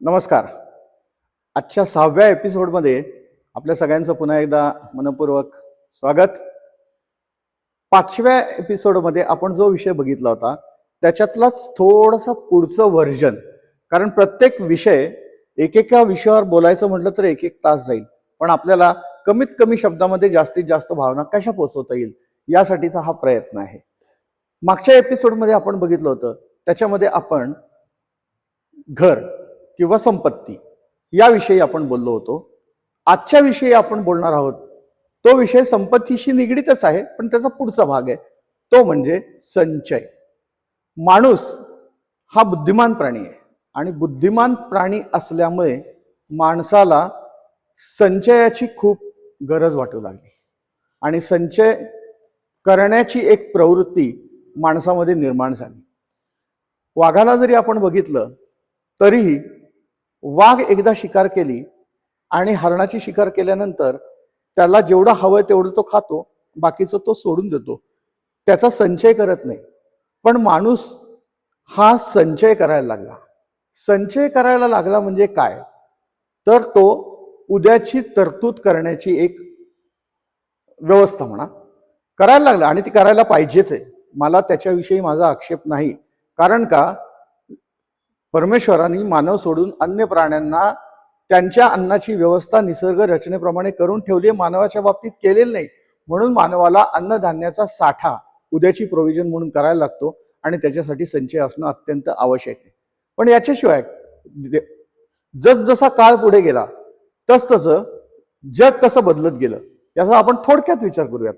नमस्कार. आजच्या 6व्या एपिसोडमध्ये आपल्या सगळ्यांचं पुन्हा एकदा मनपूर्वक स्वागत. 5व्या एपिसोडमध्ये आपण जो विषय बघितला होता त्याच्यातलाच थोडंसं पुढचं व्हर्जन, कारण प्रत्येक विषय एकेका विषयावर बोलायचं म्हटलं तर एक एक तास जाईल, पण आपल्याला कमीत कमी शब्दामध्ये जास्तीत जास्त भावना कशा पोहोचवता येईल यासाठीचा हा प्रयत्न आहे. मागच्या एपिसोडमध्ये आपण बघितलं होतं, त्याच्यामध्ये आपण घर किंवा संपत्ती याविषयी आपण बोललो होतो. आजच्या विषयी आपण बोलणार आहोत तो विषय संपत्तीशी निगडीतच आहे, पण त्याचा पुढचा भाग आहे तो म्हणजे संचय. माणूस हा बुद्धिमान प्राणी आहे आणि बुद्धिमान प्राणी असल्यामुळे माणसाला संचयाची खूप गरज वाटू लागली आणि संचय करण्याची एक प्रवृत्ती माणसामध्ये निर्माण झाली. वाघाला जरी आपण बघितलं तरीही वाघ एकदा शिकार केली आणि हरणाची शिकार केल्यानंतर त्याला जेवढं हवं तेवढं तो खातो, बाकीचं तो सोडून देतो, त्याचा संचय करत नाही. पण माणूस हा संचय करायला लागला. संचय करायला लागला म्हणजे काय, तर तो उद्याची तरतूद करण्याची एक व्यवस्था म्हणा करायला लागला आणि ती करायला पाहिजेच आहे. मला त्याच्याविषयी माझा आक्षेप नाही, कारण का परमेश्वरांनी मानव सोडून अन्य प्राण्यांना त्यांच्या अन्नाची व्यवस्था निसर्ग रचनेप्रमाणे करून ठेवली, मानवाच्या बाबतीत केलेली नाही. म्हणून मानवाला अन्नधान्याचा साठा उद्याची प्रोव्हिजन म्हणून करायला लागतो आणि त्याच्यासाठी संचय असणं अत्यंत आवश्यक आहे. पण याच्याशिवाय जसजसा काळ पुढे गेला तसतसं जग कसं बदलत गेलं याचा आपण थोडक्यात विचार करूयात.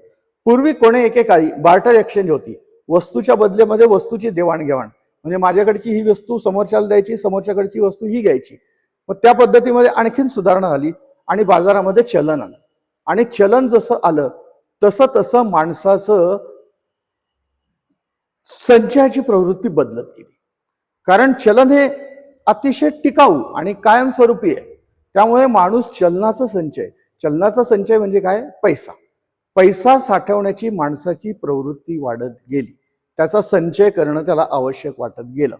पूर्वी कोणे एकेकाळी बार्टर एक्सचेंज होती, वस्तूच्या बदल्यामध्ये वस्तूची देवाणघेवाण, म्हणजे माझ्याकडची ही वस्तू समोरच्याला द्यायची, समोरच्याकडची वस्तू ही घ्यायची. मग त्या पद्धतीमध्ये आणखीन सुधारणा झाली आणि बाजारामध्ये चलन आलं आणि चलन जसं आलं तसं तसं माणसाचं संचयाची प्रवृत्ती बदलत गेली. कारण चलन हे अतिशय टिकाऊ आणि कायमस्वरूपी आहे, त्यामुळे माणूस चलनाचा संचय म्हणजे काय, पैसा साठवण्याची माणसाची प्रवृत्ती वाढत गेली. त्याचा संचय करणं त्याला आवश्यक वाटत गेलं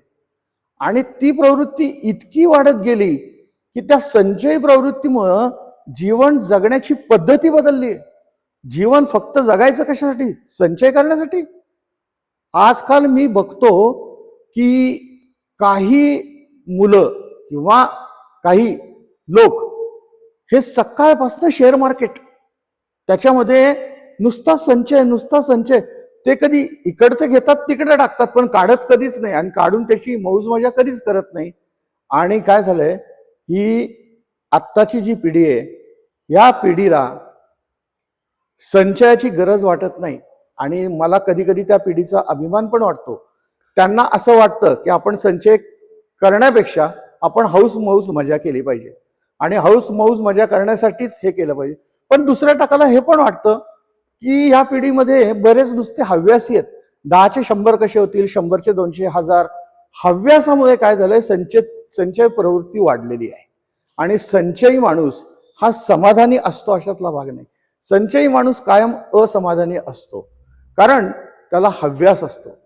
आणि ती प्रवृत्ती इतकी वाढत गेली की त्या संचय प्रवृत्तीमुळं जीवन जगण्याची पद्धती बदलली. जीवन फक्त जगायचं कशासाठी, संचय करण्यासाठी. आजकाल मी बघतो की काही मुलं किंवा काही लोक हे सकाळपासून शेअर मार्केट त्याच्यामध्ये नुसता संचय, ते कधी इकडचं घेतात तिकडे टाकतात, पण काढत कधीच नाही आणि काढून त्याची मौज मजा कधीच करत नाही. आणि काय झालंय, ही आत्ताची जी पिढी आहे या पिढीला संचयाची गरज वाटत नाही आणि मला कधी कधी त्या पिढीचा अभिमान पण वाटतो. त्यांना असं वाटतं की आपण संचय करण्यापेक्षा आपण हौस मौज मजा केली पाहिजे आणि हौस मौज मजा करण्यासाठीच हे केलं पाहिजे. पण दुसऱ्या टकाला हे पण वाटतं की ह्या पिढीमध्ये बरेच नुसते हव्यासी आहेत. 10चे 100 कसे होतील, 100चे 200, 1000. हव्यासामुळे काय झालंय, संचय प्रवृत्ती वाढलेली आहे आणि संचयी माणूस हा समाधानी असतो अशातला भाग नाही. संचयी माणूस कायम असमाधानी असतो, कारण त्याला हव्यास असतो.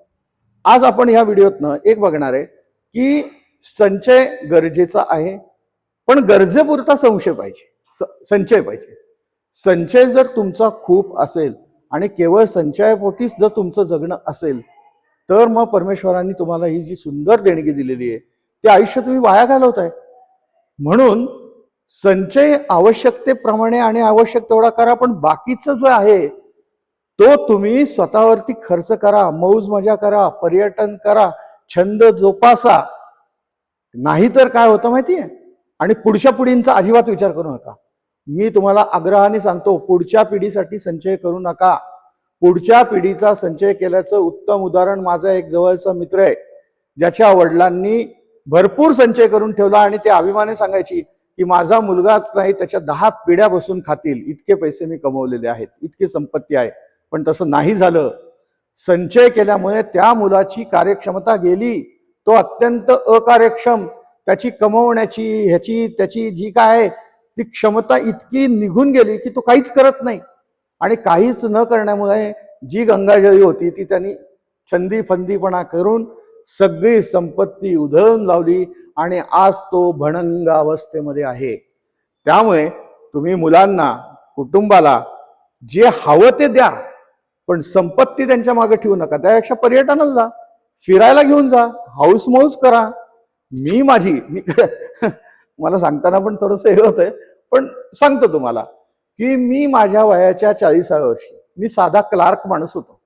आज आपण ह्या व्हिडिओतनं एक बघणार आहे की संचय गरजेचा आहे, पण गरजेपुरता संचय पाहिजे. संचय जर तुमचा खूप असेल आणि केवळ संचयापोटीच जर तुमचं जगणं असेल तर मग परमेश्वरांनी तुम्हाला ही जी सुंदर देणगी दिलेली आहे ते आयुष्य तुम्ही वाया घालवताय. म्हणून संचय आवश्यकतेप्रमाणे आणि आवश्यक तेवढा करा, पण बाकीचं जो आहे तो तुम्ही स्वतःवरती खर्च करा, मौज मजा करा, पर्यटन करा, छंद जोपासा. नाहीतर काय होतं माहितीये, आणि पुढच्या पिढींचा अजिबात विचार करू नका. मी तुम्हाला आग्रहाने सांगतो, पुढच्या पिढीसाठी संचय करू नका. पुढच्या पिढीचा संचय केल्याचं उत्तम उदाहरण माझा एक जवळचा मित्र आहे, ज्याच्या वडिलांनी भरपूर संचय करून ठेवला आणि ते अभिमाने सांगायची की माझा मुलगाच नाही, त्याच्या 10 पिढ्या बसून खातील इतके पैसे मी कमवलेले आहेत, इतकी संपत्ती आहे. पण तसं नाही झालं. संचय केल्यामुळे त्या मुलाची कार्यक्षमता गेली. तो अत्यंत अकार्यक्षम, त्याची कमवण्याची त्याची जी काय आहे ती क्षमता इतकी निघून गेली की तो काहीच करत नाही. आणि काहीच न करण्यामुळे जी गंगाजळी होती ती त्यांनी छंदी फंदीपणा करून सगळी संपत्ती उधळून लावली आणि आज तो भणंग अवस्थेमध्ये आहे. त्यामुळे तुम्ही मुलांना, कुटुंबाला जे हवं ते द्या, पण संपत्ती त्यांच्या मागे ठेवू नका. त्यापेक्षा पर्यटनाला जा, फिरायला घेऊन जा, हाऊस मौज करा. मी मला सांगताना पण थोडंसं हे होतंय, पण सांगतो तुम्हाला की मी माझ्या वयाच्या 40व्या वर्षी मी साधा क्लार्क माणूस होतो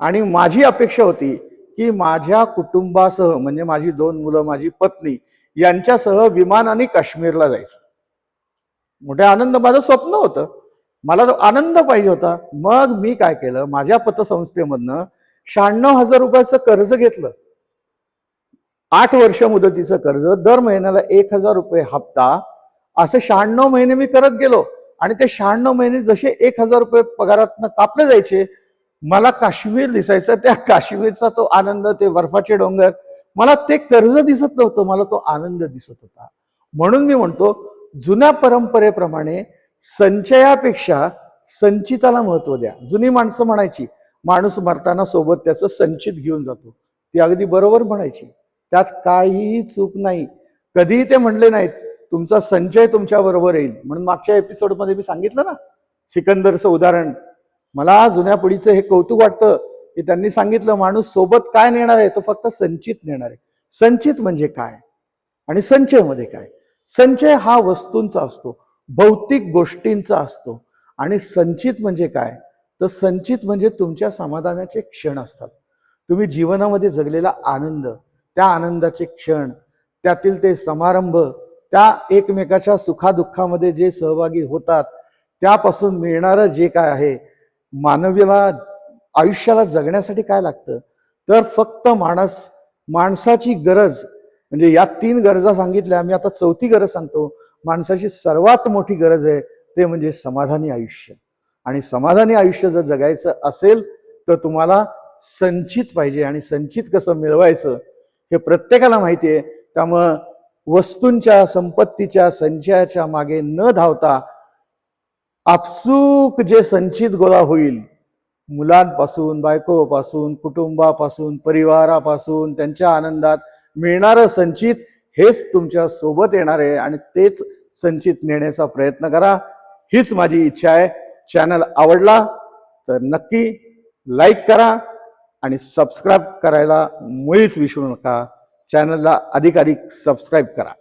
आणि माझी अपेक्षा होती की माझ्या कुटुंबासह, म्हणजे माझी 2 मुलं, माझी पत्नी यांच्यासह विमानाने काश्मीरला जायचं. मोठ्या आनंद, माझं स्वप्न होतं, मला तो आनंद पाहिजे होता. मग मी काय केलं, माझ्या पतसंस्थेमधनं 96,000 रुपयाचं कर्ज घेतलं. 8 वर्ष मुदतीचं कर्ज, दर महिन्याला 1,000 रुपये हप्ता, असे 96 महिने मी करत गेलो. आणि ते 96 महिने जसे 1,000 रुपये पगारातनं कापले जायचे, मला काश्मीर दिसायचं. त्या काश्मीरचा तो आनंद, ते बर्फाचे डोंगर, मला ते कर्ज दिसत नव्हतं, मला तो आनंद दिसत होता. म्हणून मी म्हणतो, जुन्या परंपरेप्रमाणे संचयापेक्षा संचिताला महत्व द्या. जुनी माणसं म्हणायची, माणूस मरताना सोबत त्याचं संचित घेऊन जातो. ती अगदी बरोबर म्हणायची, त्यात काहीही चूक नाही. कधीही ते म्हणले नाहीत तुमचा संचय तुमच्या बरोबर येईल. म्हणून मागच्या एपिसोडमध्ये मी सांगितलं ना सिकंदरचं उदाहरण. मला जुन्या पिढीचं हे कौतुक वाटतं की त्यांनी सांगितलं, माणूस सोबत काय नेणार आहे, तो फक्त संचित नेणार आहे. संचित म्हणजे काय आणि संचय मध्ये काय? संचय हा वस्तूंचा असतो, भौतिक गोष्टींचा असतो. आणि संचित म्हणजे काय, तर संचित म्हणजे तुमच्या समाधानाचे क्षण असतात. तुम्ही जीवनामध्ये जगलेला आनंद, त्या आनंदाचे क्षण, त्यातील ते समारंभ, त्या एकमेकाच्या सुखादुःखामध्ये जे सहभागी होतात, त्यापासून मिळणारं जे काय आहे, मानवीला आयुष्याला जगण्यासाठी काय लागतं, तर फक्त माणसाची गरज, म्हणजे या 3 गरजा सांगितल्या, मी आता 4थी गरज सांगतो. माणसाची सर्वात मोठी गरज आहे ते म्हणजे समाधानी आयुष्य. आणि समाधानी आयुष्य जर जगायचं असेल तर तुम्हाला संचित पाहिजे. आणि संचित कसं मिळवायचं हे प्रत्येकाला माहिती आहे. त्यामुळं वस्तूंच्या, संपत्तीच्या, संचयाच्या मागे न धावता आपसूक जे संचित गोळा होईल, मुलांपासून, बायकोपासून, कुटुंबापासून, परिवारापासून, त्यांच्या आनंदात मिळणारं संचित, हेच तुमच्या सोबत येणार आहे. आणि तेच संचित नेण्याचा प्रयत्न करा, हीच माझी इच्छा आहे. चॅनल आवडला तर नक्की लाईक करा आणि सबस्क्राईब करायला मुळीच विसरू नका. चॅनलला अधिकाधिक सबस्क्राईब करा.